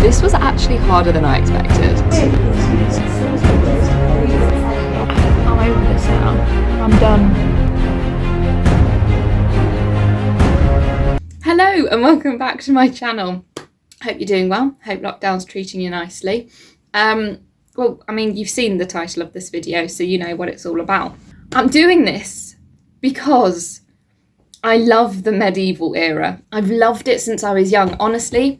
This was actually harder than I expected. I'm over this now. I'm done. Hello and welcome back to my channel. Hope you're doing well. Hope lockdown's treating you nicely. Well, I mean, you've seen the title of this video, so you know what it's all about. I'm doing this because I love the medieval era. I've loved it since I was young, honestly.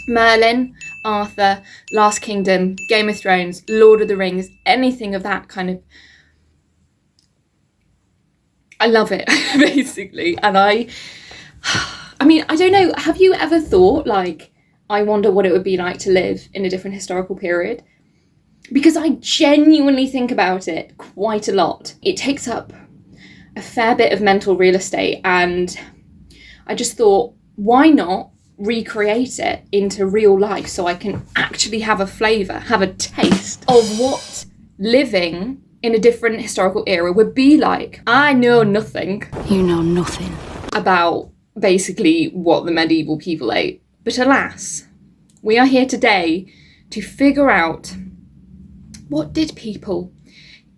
Merlin, Arthur, Last Kingdom, Game of Thrones, Lord of the Rings, anything of that kind of... I love it, basically. And I mean, I don't know, have you ever thought, like, I wonder what it would be like to live in a different historical period? Because I genuinely think about it quite a lot. It takes up a fair bit of mental real estate, and I just thought, why not recreate it into real life so I can actually have a flavour, have a taste of what living in a different historical era would be like. I know nothing. You know nothing about basically what the medieval people ate. But alas, we are here today to figure out, what did people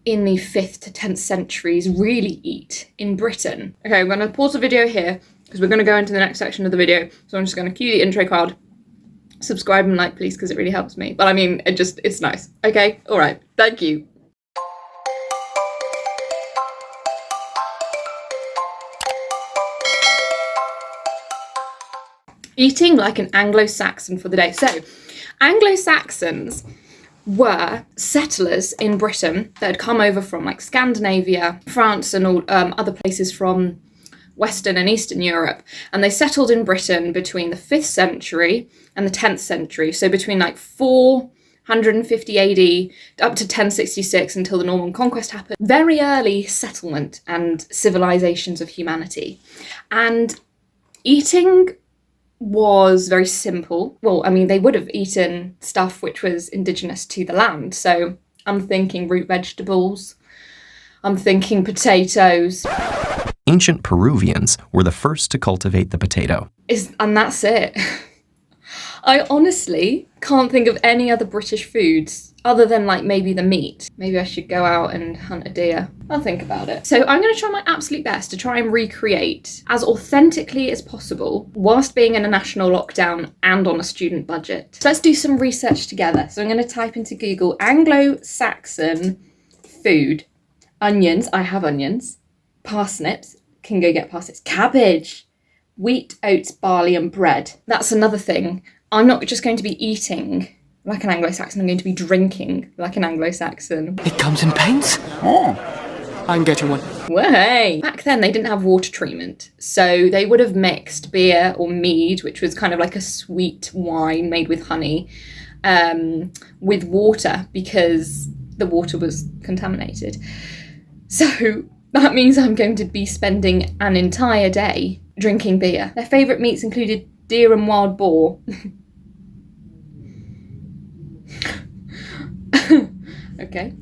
in the 5th to 10th centuries really eat in Britain? Okay, I'm going to pause the video here because we're going to go into the next section of the video. So I'm just going to cue the intro card. Subscribe and like, please, because it really helps me. But I mean, it's nice. Okay, all right, thank you. Eating like an Anglo-Saxon for the day. So, Anglo-Saxons were settlers in Britain that had come over from like Scandinavia, France and all other places from Western and Eastern Europe, and they settled in Britain between the 5th century and the 10th century, so between like 450 AD up to 1066 until the Norman conquest happened. Very early settlement and civilizations of humanity. And eating was very simple. Well, I mean, they would have eaten stuff which was indigenous to the land. So I'm thinking root vegetables, I'm thinking potatoes. Ancient Peruvians were the first to cultivate the potato. And that's it. I honestly can't think of any other British foods other than like maybe the meat. Maybe I should go out and hunt a deer. I'll think about it. So I'm going to try my absolute best to try and recreate as authentically as possible whilst being in a national lockdown and on a student budget. So let's do some research together. So I'm going to type into Google Anglo-Saxon food. Onions, I have onions. Parsnips, can go get parsnips. Cabbage, wheat, oats, barley and bread. That's another thing. I'm not just going to be eating like an Anglo-Saxon, I'm going to be drinking like an Anglo-Saxon. It comes in pints? Oh. I'm getting one. Way! Back then they didn't have water treatment, so they would have mixed beer or mead, which was kind of like a sweet wine made with honey, with water because the water was contaminated. So that means I'm going to be spending an entire day drinking beer. Their favourite meats included deer and wild boar. Okay.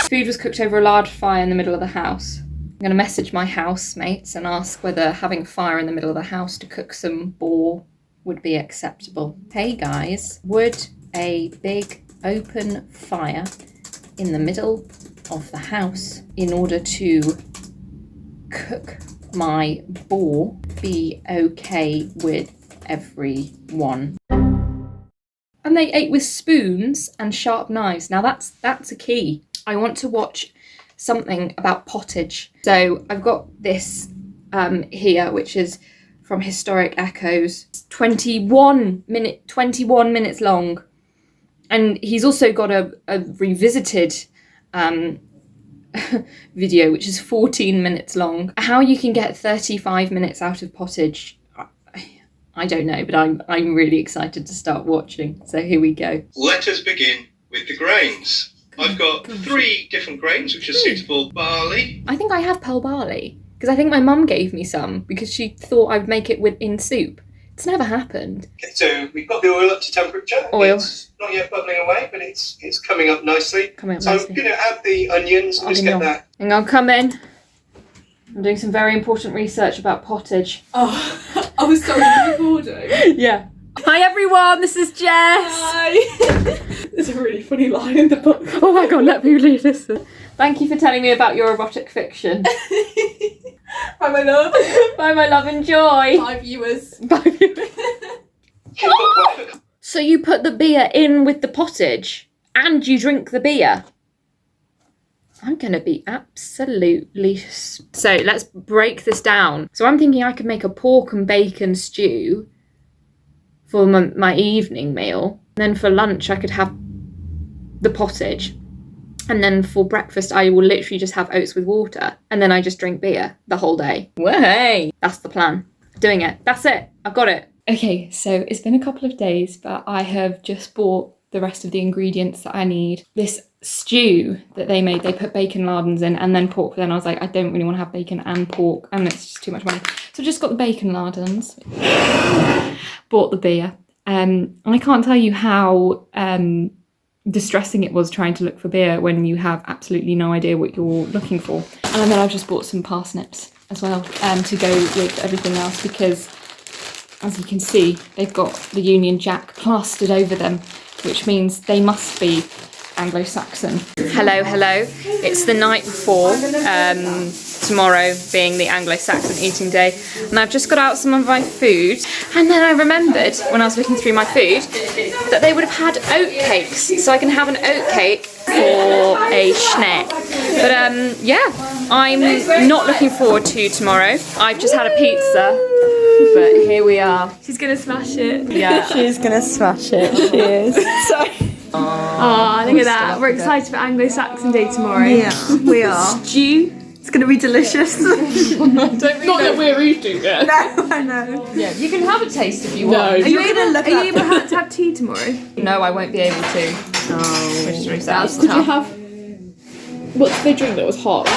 Food was cooked over a large fire in the middle of the house. I'm going to message my housemates and ask whether having a fire in the middle of the house to cook some boar would be acceptable. Hey guys, would a big open fire in the middle of the house in order to cook my boar be okay with everyone? And they ate with spoons and sharp knives. Now that's a key. I want to watch something about pottage. So I've got this here, which is from Historic Echoes. 21 minutes long. And he's also got a revisited video, which is 14 minutes long. How you can get 35 minutes out of pottage, I don't know, but I'm really excited to start watching. So here we go. Let us begin with the grains. I've got 3 different grains which are suitable. Barley. I think I have pearl barley because I think my mum gave me some because she thought I would make it in soup. It's never happened. Okay, so we've got the oil up to temperature. Oil. It's not yet bubbling away, but it's coming up nicely. Coming up so nicely. I'm going to add the onions. Let's get that. Hang on, come in. I'm doing some very important research about pottage. Oh, I was sorry, recording. Yeah. Hi everyone, this is Jess. Hi. There's a really funny line in the book. Oh my god, let me read this. Thank you for telling me about your erotic fiction. Bye, my love. Bye my love, enjoy. Bye, viewers. Bye viewers. So you put the beer in with the pottage and you drink the beer? I'm gonna be absolutely... So let's break this down. So I'm thinking I could make a pork and bacon stew for my evening meal. And then for lunch I could have the pottage. And then for breakfast I will literally just have oats with water. And then I just drink beer the whole day. Way! That's the plan. Doing it. That's it. I've got it. Okay, so it's been a couple of days, but I have just bought the rest of the ingredients that I need. This stew that they made, they put bacon lardons in and then pork. Then I was like, I don't really want to have bacon and pork, and it's just too much money. So I just got the bacon lardons, bought the beer. I can't tell you how distressing it was trying to look for beer when you have absolutely no idea what you're looking for. And then I've just bought some parsnips as well to go with everything else, because as you can see, they've got the Union Jack plastered over them, which means they must be Anglo-Saxon. Hello, hello. It's the night before, tomorrow being the Anglo-Saxon eating day, and I've just got out some of my food, and then I remembered when I was looking through my food that they would have had oat cakes, so I can have an oat cake for a snack. But yeah, I'm not looking forward to tomorrow. I've just had a pizza. But here we are. She's gonna smash it. Yeah. She's gonna smash it. She is. Oh, look at that. We're excited for Anglo-Saxon Day tomorrow. Yeah, we are. Stew. It's gonna be delicious. Not that we're eating it. No, I know. Yeah, you can have a taste if you want. Are you able to have tea tomorrow? No, I won't be able to. Oh. Which is really sad. Did you have... What did they drink that was hot?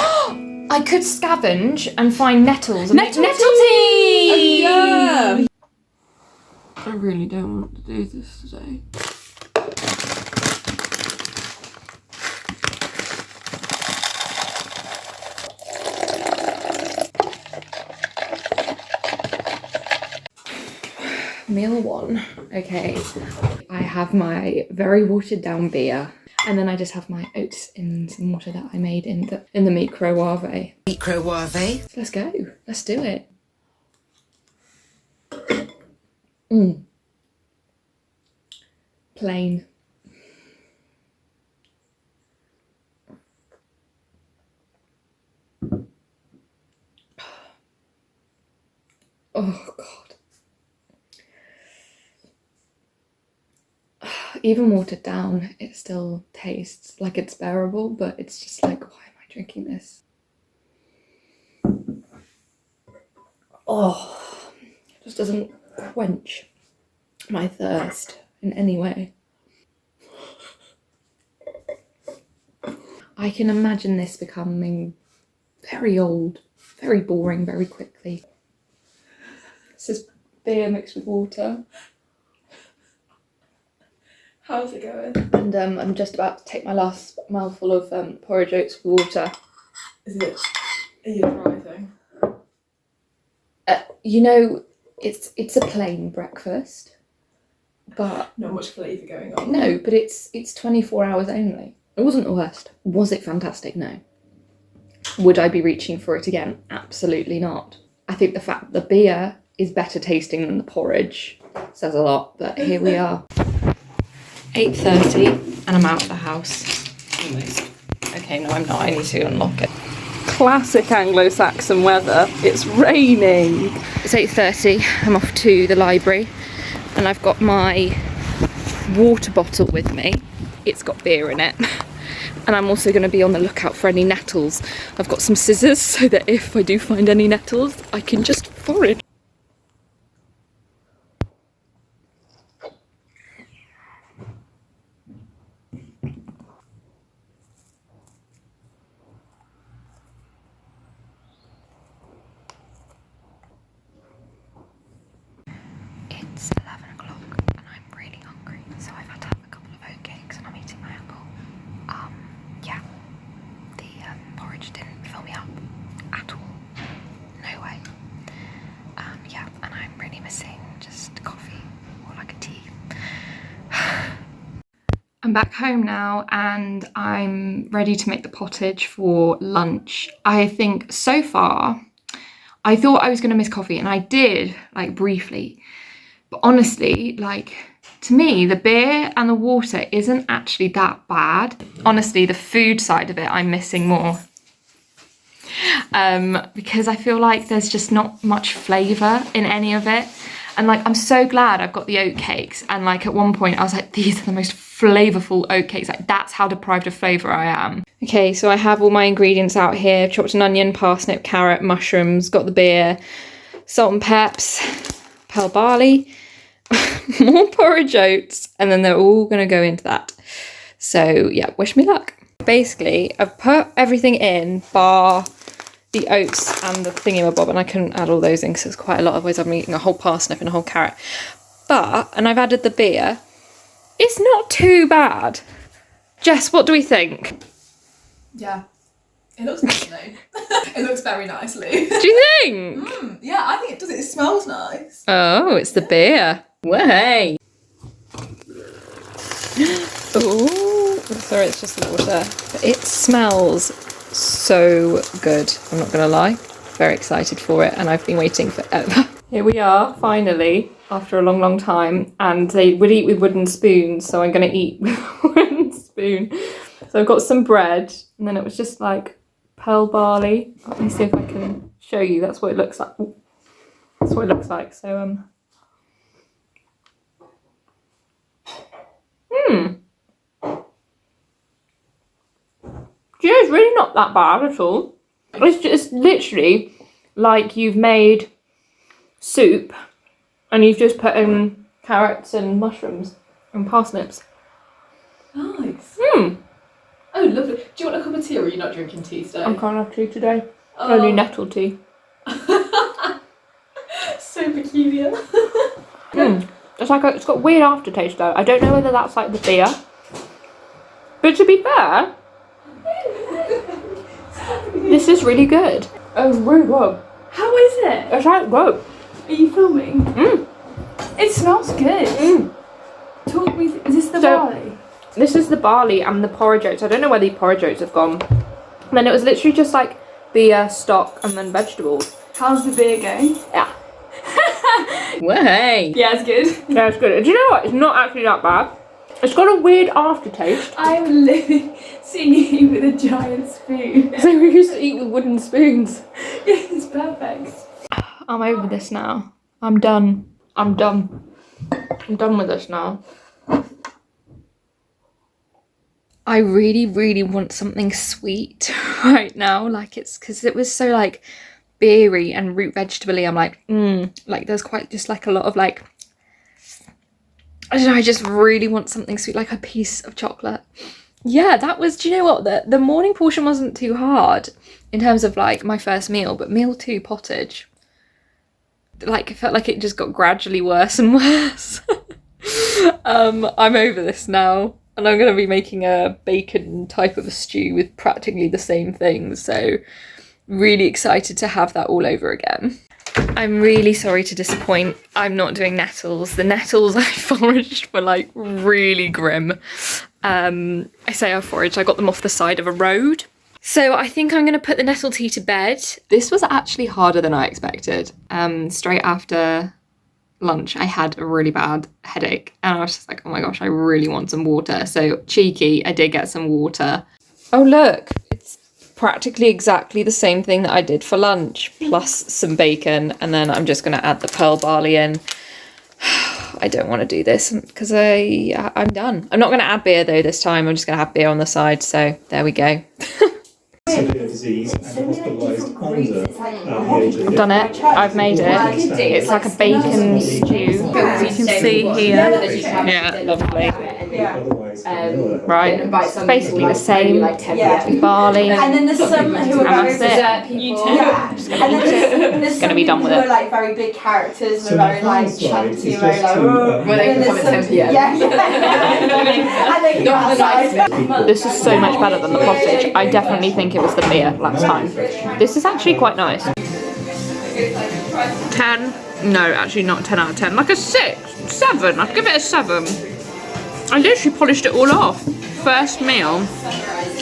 I could scavenge and find nettles. Nettle tea! Yeah. I really don't want to do this today. Meal one. Okay. I have my very watered down beer. And then I just have my oats in some water that I made in the microwave. Microwave? So let's go. Let's do it. Plain. Oh God. Even watered down, it still tastes like it's bearable, but it's just like, why am I drinking this? Oh, it just doesn't quench my thirst in any way. I can imagine this becoming very old, very boring very quickly. This is beer mixed with water. How's it going? And I'm just about to take my last mouthful of porridge oats with water. Is it a dry thing? You know, it's a plain breakfast, but Not much flavour going on. no, but it's 24 hours only. It wasn't the worst. Was it fantastic? No. Would I be reaching for it again? Absolutely not. I think the fact that the beer is better tasting than the porridge says a lot, but here we are. 8:30 and I'm out of the house. Almost. Okay, no I'm not. I need to unlock it. Classic Anglo-Saxon weather. It's raining. It's 8:30. I'm off to the library and I've got my water bottle with me. It's got beer in it. And I'm also going to be on the lookout for any nettles. I've got some scissors so that if I do find any nettles, I can just forage. It's 11 o'clock and I'm really hungry, so I've had to have a couple of oatcakes and I'm eating my apple. Yeah, the porridge didn't fill me up at all. No way. I'm back home now and I'm ready to make the pottage for lunch. I think so far, I thought I was gonna miss coffee, and I did, like, briefly. But honestly, like, to me, the beer and the water isn't actually that bad. Honestly, the food side of it, I'm missing more. Because I feel like there's just not much flavour in any of it. And like, I'm so glad I've got the oatcakes. And like at one point I was like, these are the most flavourful oatcakes. Like that's how deprived of flavour I am. Okay, so I have all my ingredients out here. Chopped an onion, parsnip, carrot, mushrooms, got the beer, salt and peps, pearl barley, more porridge oats, and then they're all gonna go into that. So yeah, wish me luck. Basically, I've put everything in bar the oats and the thingamabob, and I couldn't add all those in because it's quite a lot, otherwise I'm eating a whole parsnip and a whole carrot. And I've added the beer. It's not too bad. Jess, what do we think? Yeah. It looks nice though. It looks very nicely. Do you think? Yeah, I think it does. It smells nice. Oh, it's the beer. Way. Oh, sorry, it's just the water. But it smells so good, I'm not gonna lie. Very excited for it, and I've been waiting forever. Here we are, finally, after a long time, and they would eat with wooden spoons, so I'm gonna eat with a wooden spoon. So I've got some bread, and then it was just like pearl barley. Let me see if I can show you. That's what it looks like. Ooh. That's what it looks like. So Yeah, it's really not that bad at all. It's just literally like you've made soup and you've just put in carrots and mushrooms and parsnips. Nice. Oh, lovely. Do you want a cup of tea, or are you not drinking tea today? I can't have tea today. Oh. Only nettle tea. So peculiar. It's like it's got weird aftertaste though. I don't know whether that's like the beer. But to be fair, this is really good. Oh, really good. How is it? It's like good. Are you filming? It smells good. Talk me. Is this the barley? This is the barley and the porridge oats. I don't know where the porridge oats have gone. And then it was literally just like beer, stock, and then vegetables. How's the beer going? Yeah. Way. Yeah, it's good. Yeah, it's good. Do you know what? It's not actually that bad. It's got a weird aftertaste. I'm living seeing you with a giant spoon. So we used to eat with wooden spoons. It's perfect. I'm over this now. I'm done. I'm done with this now. I really want something sweet right now. Like it's because it was so like beery and root vegetable-y. I'm like, like there's quite just like a lot of like, I don't know, I just really want something sweet, like a piece of chocolate. Yeah, that was, do you know what? The morning portion wasn't too hard in terms of like my first meal, but meal 2 pottage, like it felt like it just got gradually worse and worse. I'm over this now, and I'm going to be making a bacon type of a stew with practically the same things, so really excited to have that all over again. I'm really sorry to disappoint. I'm not doing nettles. The nettles I foraged were like really grim. I say I foraged, I got them off the side of a road. So I think I'm going to put the nettle tea to bed. This was actually harder than I expected. Straight after lunch, I had a really bad headache and I was just like, oh my gosh, I really want some water. So cheeky, I did get some water. Oh look, it's practically exactly the same thing that I did for lunch, plus some bacon, and then I'm just going to add the pearl barley in. I don't want to do this because I'm done. I'm not going to add beer though this time. I'm just going to have beer on the side, so there we go. severe disease and hospitalised under the age of 50. I've done it. I've made it. It's like a bacon stew. You can see here. Yeah, lovely. Right. It's basically the same. Barley. And then there's some who are very that's it. people. Yeah. Just gonna eat it. There's Gonna be done with who it. are like very big characters, So and very the like final slide is chunky, just very like. to, When they become at 10 p.m. Yeah. And then Not the nice. This is so much better than the pottage. I definitely think it was the beer last time. This is actually quite nice. 10? No, actually not 10 out of 10. Like a 6, 7. I'd give it a 7. I literally polished it all off. First meal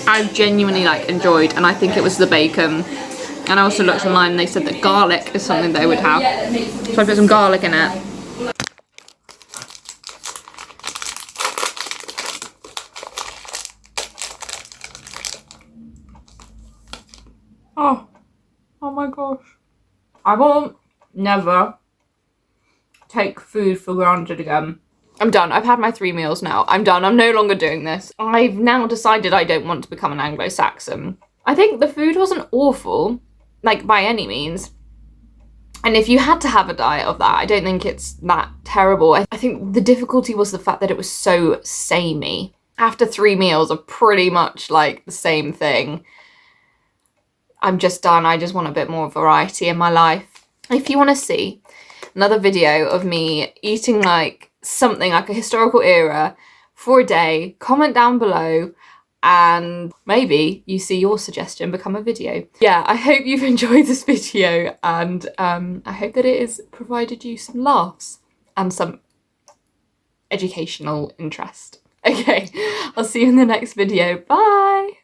I genuinely like enjoyed, and I think it was the bacon. And I also looked online and they said that garlic is something they would have. So I put some garlic in it. Oh my gosh. I will never take food for granted again. I'm done. I've had my 3 meals now. I'm done. I'm no longer doing this. I've now decided I don't want to become an Anglo-Saxon. I think the food wasn't awful, like by any means. And if you had to have a diet of that, I don't think it's that terrible. I think the difficulty was the fact that it was so samey. After 3 meals of pretty much like the same thing, I'm just done. I just want a bit more variety in my life. If you want to see another video of me eating like something like a historical era for a day, comment down below and maybe you see your suggestion become a video. Yeah, I hope you've enjoyed this video, and I hope that it has provided you some laughs and some educational interest. Okay, I'll see you in the next video. Bye!